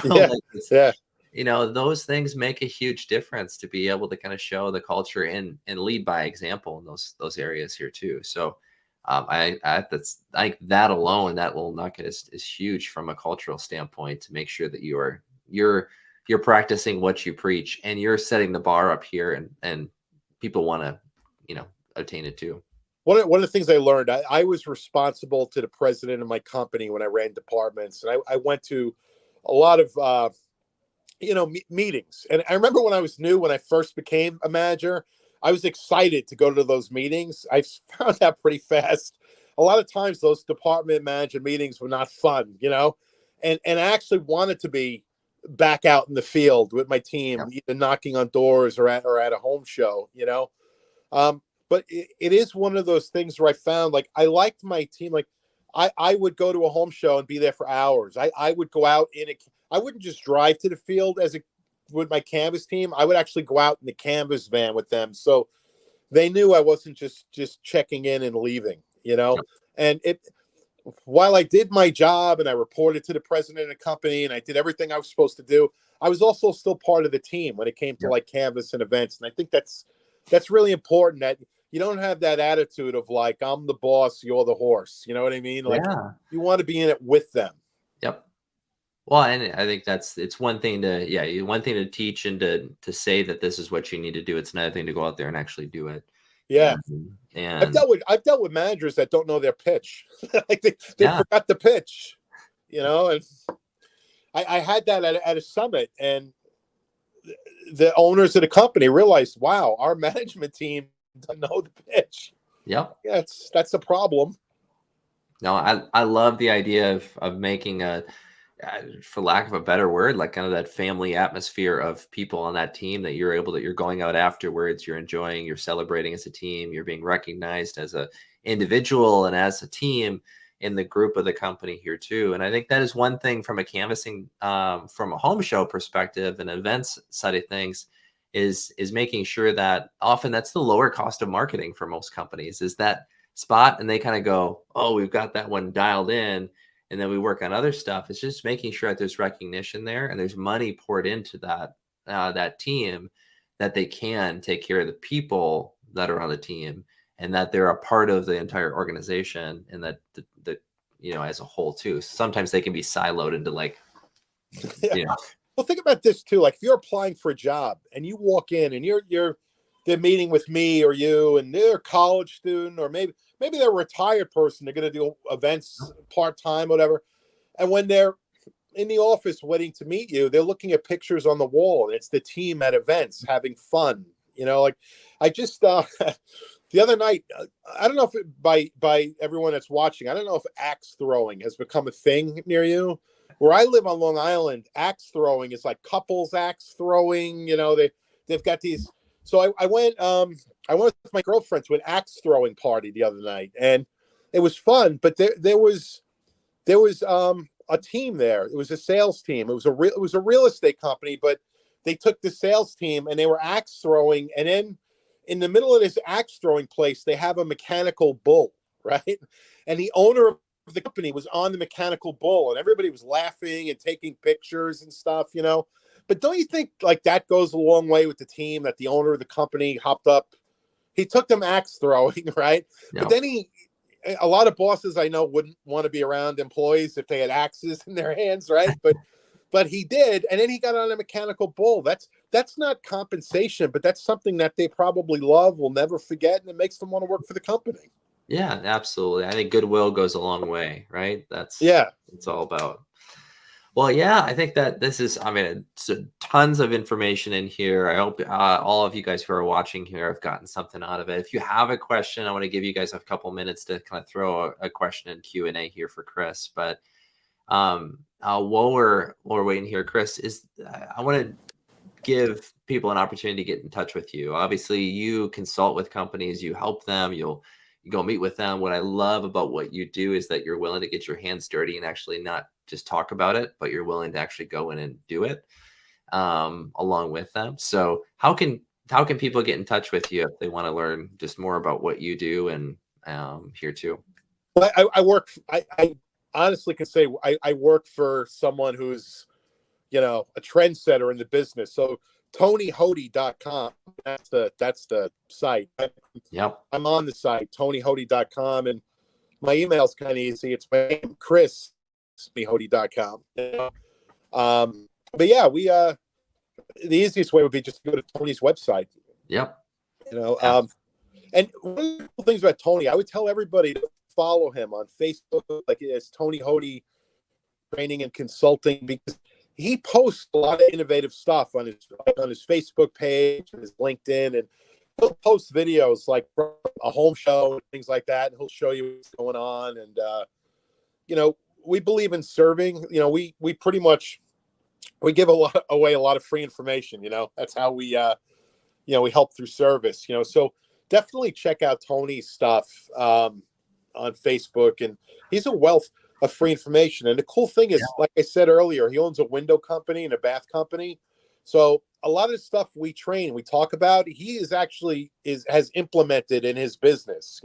Like it's, yeah. those things make a huge difference to be able to kind of show the culture and lead by example in those areas here too. So I think that alone, that little nugget is huge from a cultural standpoint, to make sure that you're practicing what you preach, and you're setting the bar up here, and people want to obtain it too. One of the things I learned, I was responsible to the president of my company when I ran departments, and I went to a lot of meetings. And I remember when I first became a manager, I was excited to go to those meetings. I found out pretty fast, a lot of times those department manager meetings were not fun, and I actually wanted to be back out in the field with my team, Yep. either knocking on doors or at a home show, but it is one of those things where I found, like, I liked my team. Like I would go to a home show and be there for hours. I would go out I wouldn't just drive to the field with my canvas team. I would actually go out in the canvas van with them. So they knew I wasn't just checking in and leaving, Yep. and while I did my job and I reported to the president of the company and I did everything I was supposed to do, I was also still part of the team when it came to Yep. like canvas and events. And I think that's really important, that you don't have that attitude of like, I'm the boss, you're the horse. You know what I mean? Like Yeah. you want to be in it with them. Yep. Well, and I think it's one thing one thing to teach and to say that this is what you need to do. It's another thing to go out there and actually do it. Yeah. And I've dealt with managers that don't know their pitch. Like they yeah, forgot the pitch, and I had that at a summit, and the owners of the company realized, wow, our management team doesn't know the pitch. yep. Yeah, that's a problem. No, I love the idea of making for lack of a better word, like kind of that family atmosphere of people on that team that you're going out afterwards, you're enjoying, you're celebrating as a team, you're being recognized as a individual and as a team in the group of the company here too. And I think that is one thing from a canvassing, from a home show perspective and events side of things, is making sure that often that's the lower cost of marketing for most companies, is that spot, and they kind of go, oh, we've got that one dialed in, and then we work on other stuff. It's just making sure that there's recognition there and there's money poured into that team, that they can take care of the people that are on the team, and that they're a part of the entire organization, and that the as a whole too. Sometimes they can be siloed into like, Yeah. you know, Well, think about this too. Like if you're applying for a job and you walk in and they're meeting with me or you, and they're a college student, or maybe they're a retired person. They're going to do events part time, whatever. And when they're in the office waiting to meet you, they're looking at pictures on the wall, and it's the team at events having fun. Like I just the other night, I don't know if by everyone that's watching, I don't know if axe throwing has become a thing near you. Where I live on Long Island, axe throwing is like couples axe throwing. They've got these. So I went with my girlfriend to an axe throwing party the other night, and it was fun. But there was a team there. It was a sales team. It was a real estate company, but they took the sales team and they were axe throwing. And then in the middle of this axe throwing place, they have a mechanical bull, right? And the owner of the company was on the mechanical bull, and everybody was laughing and taking pictures and stuff. But don't you think like that goes a long way with the team, that the owner of the company hopped up? He took them axe throwing, right? no. But then a lot of bosses I know wouldn't want to be around employees if they had axes in their hands, right? But he did, and then he got on a mechanical bull. That's not compensation, but that's something that they probably love, will never forget, and it makes them want to work for the company. Yeah, absolutely. I think goodwill goes a long way, right? That's Yeah. it's all about. Well, yeah, I think that this is, I mean, it's tons of information in here. I hope all of you guys who are watching here have gotten something out of it. If you have a question, I want to give you guys a couple minutes to kind of throw a question in Q&A here for Chris. But while we're waiting here, Chris, I want to give people an opportunity to get in touch with you. Obviously, you consult with companies, you help them, you go meet with them. What I love about what you do is that you're willing to get your hands dirty and actually not just talk about it, but you're willing to actually go in and do it along with them. So how can people get in touch with you if they want to learn just more about what you do and here too? Well, I honestly can say I work for someone who's, a trendsetter in the business. So TonyHody.com, that's the site. Yep. I'm on the site, TonyHody.com, and my email's kind of easy. It's my name, Chris, TonyHody.com. But yeah, the easiest way would be just to go to Tony's website. Yep. And one of the cool things about Tony, I would tell everybody to follow him on Facebook, like it's Tony Hody Training and Consulting, because he posts a lot of innovative stuff on his Facebook page and his LinkedIn, and he'll post videos like a home show and things like that, and he'll show you what's going on. And we believe in serving. We pretty much give away a lot of free information. That's how we we help through service. So definitely check out Tony's stuff on Facebook, and he's a wealth of free information. And the cool thing is, like I said earlier, he owns a window company and a bath company. So a lot of the stuff we talk about, he has implemented in his business,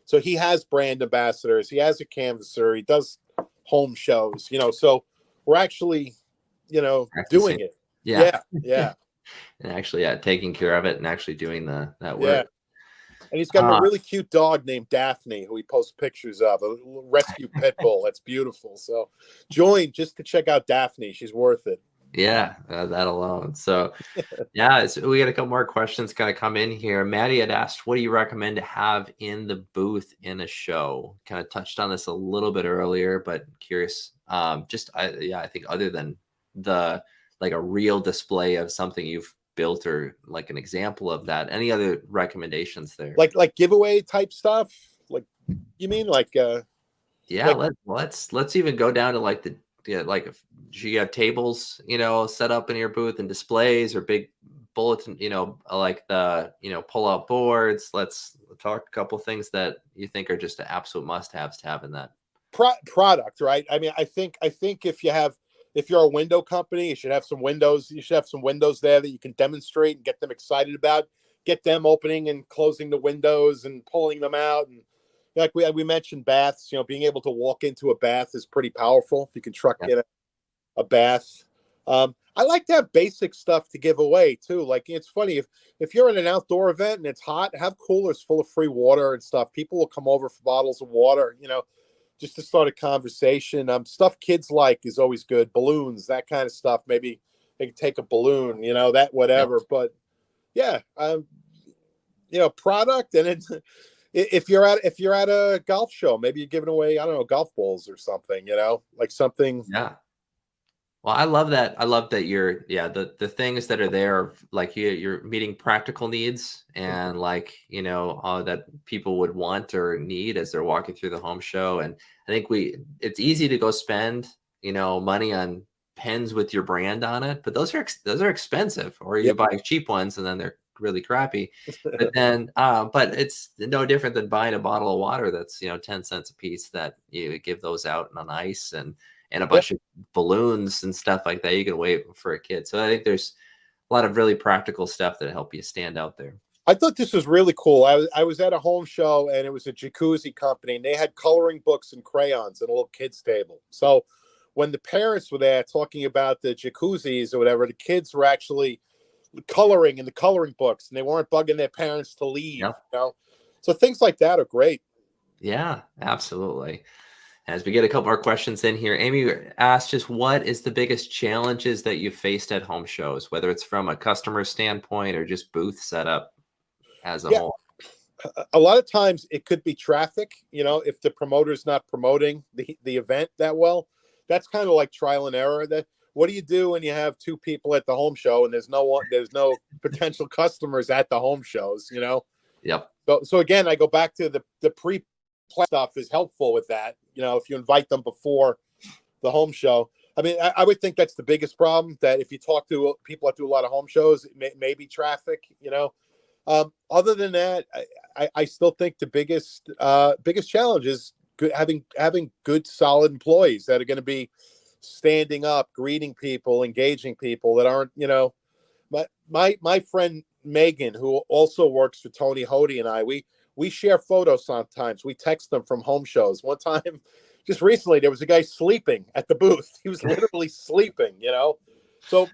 So he has brand ambassadors, he has a canvasser, he does home shows, so we're actually, doing it. Yeah. And actually, taking care of it and actually doing that work. Yeah. And he's got a really cute dog named Daphne, who he posts pictures of, a rescue pit bull. That's beautiful. So join just to check out Daphne. She's worth it. Yeah, that alone. So yeah, we got a couple more questions kind of come in here. Maddie had asked, what do you recommend to have in the booth in a show? Kind of touched on this a little bit earlier, but curious. Yeah, I think other than the like a real display of something you've built or like an example of that, any other recommendations there? Like giveaway type stuff. Like you mean Yeah, like let's even go down to like the yeah, like if you have tables, set up in your booth and displays or big bulletin, like the, pull out boards. Let's talk a couple things that you think are just the absolute must haves to have in that. product, right? I mean, I think if you're a window company, you should have some windows. You should have some windows there that you can demonstrate and get them excited about. Get them opening and closing the windows and pulling them out. And like we mentioned baths, being able to walk into a bath is pretty powerful. If you can truck Yeah. in a bath. I like to have basic stuff to give away too. Like it's funny if you're in an outdoor event and it's hot, have coolers full of free water and stuff. People will come over for bottles of water, just to start a conversation. Stuff kids like is always good. Balloons, that kind of stuff. Maybe they can take a balloon, that Yep. whatever. But yeah, product and it. If you're at a golf show, maybe you're giving away, I don't know, golf balls or something, like something. Yeah. Well, I love that. I love that yeah, the things that are there, like you're meeting practical needs and like, that people would want or need as they're walking through the home show. And I think it's easy to go spend, money on pens with your brand on it, but those are expensive, or Yeah. you buy cheap ones and then they're really crappy. But it's no different than buying a bottle of water that's, 10 cents a piece that you give those out on ice and a Yeah. bunch of balloons and stuff like that you can wave for a kid. So I think there's a lot of really practical stuff that help you stand out there. I thought this was really cool. I was at a home show and it was a jacuzzi company and they had coloring books and crayons and a little kids table. So when the parents were there talking about the jacuzzis or whatever, the kids were actually coloring in the coloring books and they weren't bugging their parents to leave. Yeah. So things like that are great. Yeah, absolutely. As we get a couple more questions in here, Amy asked just what is the biggest challenges that you faced at home shows, whether it's from a customer standpoint or just booth setup as a Yeah, whole? a lot of times it could be traffic. If the promoter's not promoting the event that well, that's kind of like trial and error. That what do you do when you have two people at the home show and there's no potential customers at the home shows? Yep. So again, I go back to the pre stuff is helpful with that. If you invite them before the home show. I mean, I would think that's the biggest problem. That if you talk to people that do a lot of home shows, it may be traffic. Other than that, I still think the biggest challenge is having good, solid employees that are going to be standing up, greeting people, engaging people that aren't. My friend Megan, who also works for Tony Hody, and we share photos sometimes. We text them from home shows. One time, just recently, there was a guy sleeping at the booth. He was literally sleeping. So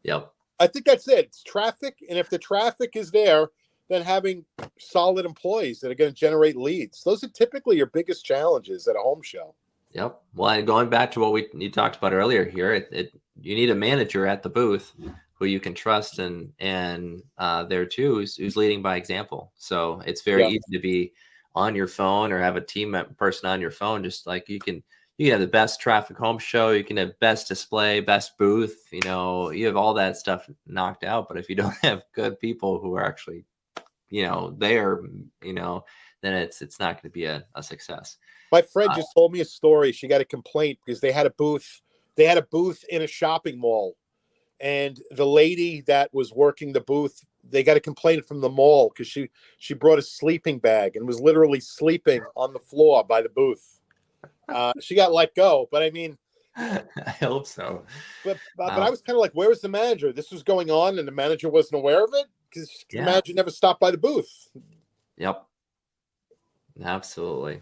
Yep. I think that's it. It's traffic, and if the traffic is there, then having solid employees that are going to generate leads. Those are typically your biggest challenges at a home show. Yep. Well, and going back to what you talked about earlier here, you need a manager at the booth who you can trust and there too who's leading by example. So it's very Yeah. easy to be on your phone or have a person on your phone. Just like you can have the best traffic home show, you can have best display, best booth. You have all that stuff knocked out. But if you don't have good people who are actually there, then it's not going to be a success. My friend just told me a story. She got a complaint because they had a booth. They had a booth in a shopping mall, and the lady that was working the booth, they got a complaint from the mall because she brought a sleeping bag and was literally sleeping on the floor by the booth. She got let go, but I mean, I hope so. but I was kind of like, where was the manager? This was going on, and the manager wasn't aware of it because the Yeah. manager never stopped by the booth. Yep. Absolutely.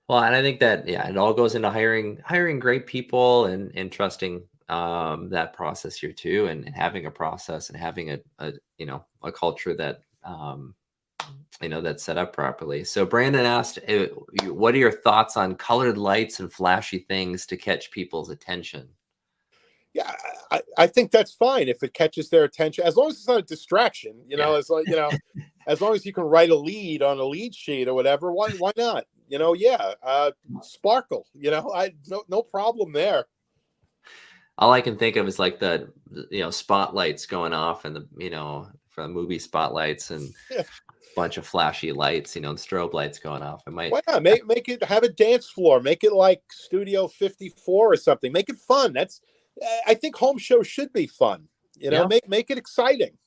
Well, and I think that it all goes into hiring great people and trusting that process here too, and having a process and having a culture that that's set up properly. So Brandon asked, what are your thoughts on colored lights and flashy things to catch people's attention? Yeah, I think that's fine if it catches their attention, as long as it's not a distraction. Yeah. As like as long as you can write a lead on a lead sheet or whatever. Why not? Yeah. Sparkle. I no problem there. All I can think of is like the spotlights going off and for the movie spotlights and Yeah. bunch of flashy lights, and strobe lights going off. It might. Why not make it, have a dance floor, make it like Studio 54 or something. Make it fun. I think home shows should be fun. Yeah. Make it exciting.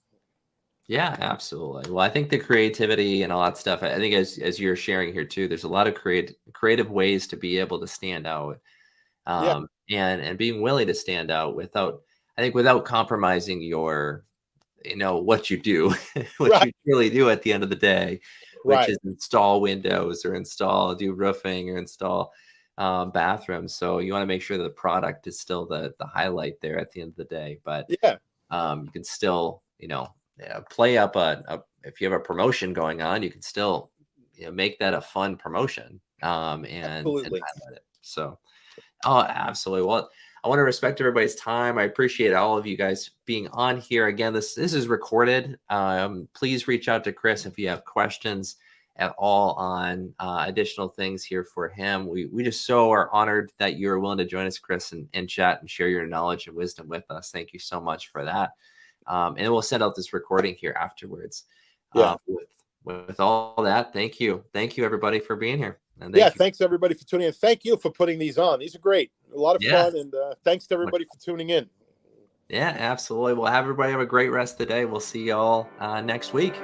Yeah, absolutely. Well, I think the creativity and all that stuff, I think as you're sharing here too, there's a lot of creative ways to be able to stand out, Yeah. and being willing to stand out without compromising your, what you do, what Right. you really do at the end of the day, which Right. is install windows or do roofing or install bathrooms. So you want to make sure that the product is still the highlight there at the end of the day, but Yeah. you can still, play up if you have a promotion going on, you can still, make that a fun promotion, and Absolutely. highlight it. So, oh, absolutely. Well, I want to respect everybody's time. I appreciate all of you guys being on here. Again, this is recorded. Please reach out to Chris if you have questions at all on additional things here for him. We just so are honored that you're willing to join us, Chris, and chat and share your knowledge and wisdom with us. Thank you so much for that. And we'll send out this recording here afterwards. Yeah. With all that, thank you everybody for being here. And Thanks everybody for tuning in. Thank you for putting these on. These are great. A lot of fun, and thanks to everybody for tuning in. Yeah, absolutely. Well, everybody have a great rest of the day. We'll see y'all next week.